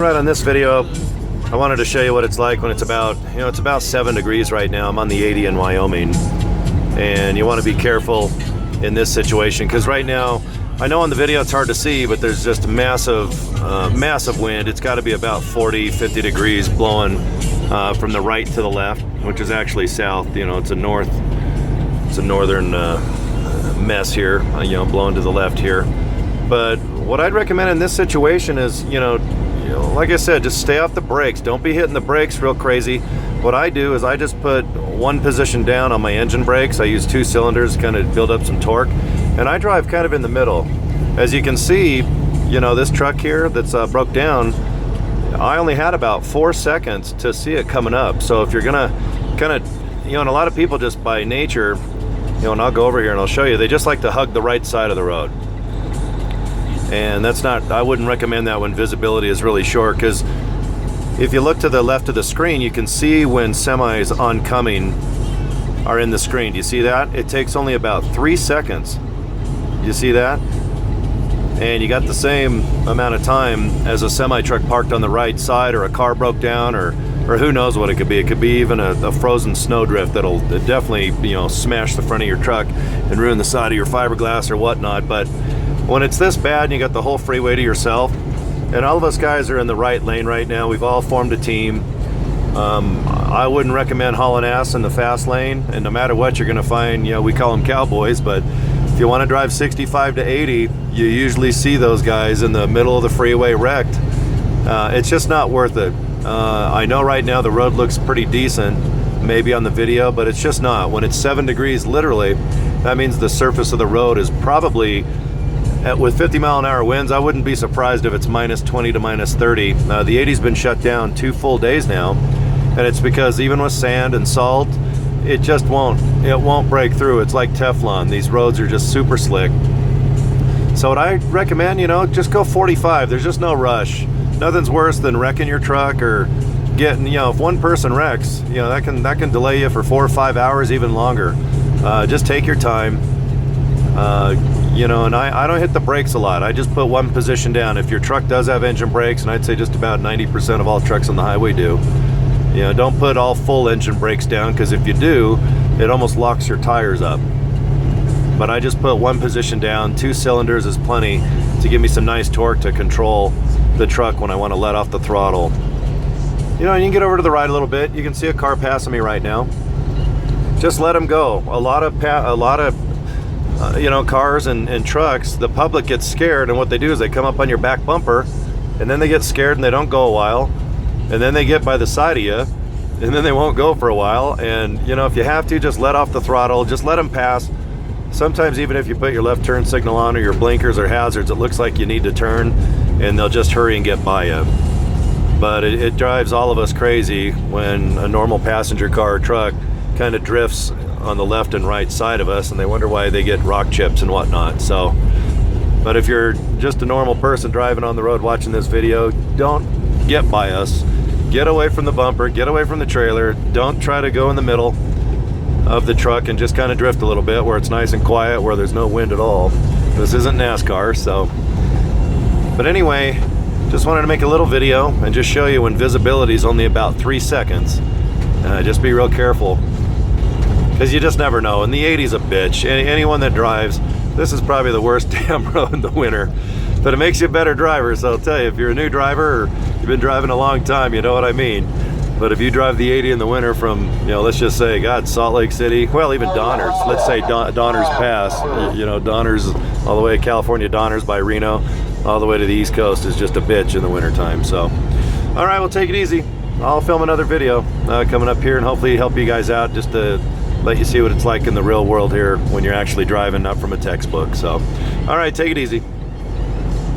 Right, on this video I wanted to show you what it's like when it's about, it's about 7 degrees right now. I'm on the 80 in Wyoming, and you want to be careful in this situation because right now, I know on the video it's hard to see, but there's just massive wind. It's got to be about 40-50 degrees blowing from the right to the left, which is actually south. It's a northern mess here, blowing to the left here. But what I'd recommend in this situation is, like I said, just stay off the brakes. Don't be hitting the brakes real crazy. What I do is I just put one position down on my engine brakes. I use 2 cylinders to kind of build up some torque, and I drive kind of in the middle. As you can see, this truck here that's broke down, I only had about 4 seconds to see it coming up. So if you're gonna kind of, and a lot of people just by nature, and I'll go over here and I'll show you, they just like to hug the right side of the road. And that's not, I wouldn't recommend that when visibility is really short, because if you look to the left of the screen, you can see when semis oncoming are in the screen. Do you see that? It takes only about 3 seconds. You see that? And you got the same amount of time as a semi truck parked on the right side, or a car broke down, or who knows what it could be. It could be even a frozen snowdrift that'll definitely, smash the front of your truck and ruin the side of your fiberglass or whatnot. But when it's this bad and you got the whole freeway to yourself, and all of us guys are in the right lane right now, we've all formed a team. I wouldn't recommend hauling ass in the fast lane, and no matter what, you're gonna find, we call them cowboys, but if you want to drive 65 to 80, you usually see those guys in the middle of the freeway wrecked. It's just not worth it. I know right now the road looks pretty decent, maybe on the video, but it's just not. When it's 7 degrees, literally, that means the surface of the road is probably, with 50-mile-an-hour winds, I wouldn't be surprised if it's minus 20 to minus 30. The 80's been shut down 2 full days now, and it's because even with sand and salt, it just won't break through. It's like Teflon. These roads are just super slick. So what I recommend, just go 45. There's just no rush. Nothing's worse than wrecking your truck or getting, if one person wrecks, that can delay you for 4 or 5 hours, even longer. Just take your time. And I don't hit the brakes a lot. I just put one position down. If your truck does have engine brakes, and I'd say just about 90% of all trucks on the highway do, don't put all full engine brakes down, because if you do, it almost locks your tires up. But I just put one position down. 2 cylinders is plenty to give me some nice torque to control the truck when I want to let off the throttle. You can get over to the right a little bit. You can see a car passing me right now. Just let them go. A lot of cars and trucks, the public gets scared, and what they do is they come up on your back bumper, and then they get scared and they don't go a while, and then they get by the side of you, and then they won't go for a while. And if you have to, just let off the throttle, just let them pass. Sometimes even if you put your left turn signal on or your blinkers or hazards, it looks like you need to turn, and they'll just hurry and get by you. But it drives all of us crazy when a normal passenger car or truck kind of drifts on the left and right side of us, and they wonder why they get rock chips and whatnot. So, but if you're just a normal person driving on the road watching this video, don't get by us. Get away from the bumper, get away from the trailer. Don't try to go in the middle of the truck and just kind of drift a little bit where it's nice and quiet, where there's no wind at all. This isn't NASCAR, so. But anyway, just wanted to make a little video and just show you when visibility is only about 3 seconds. Just be real careful, because you just never know. And the 80's a bitch. Anyone that drives, this is probably the worst damn road in the winter. But it makes you a better driver, so I'll tell you, if you're a new driver or you've been driving a long time, you know what I mean. But if you drive the 80 in the winter from, let's just say, Salt Lake City, well, even Donners, let's say Donners Pass, Donners, all the way to California, Donners by Reno, all the way to the East Coast is just a bitch in the wintertime. So, all right, well, take it easy. I'll film another video coming up here and hopefully help you guys out, just to let you see what it's like in the real world here when you're actually driving, not from a textbook. So, all right, take it easy.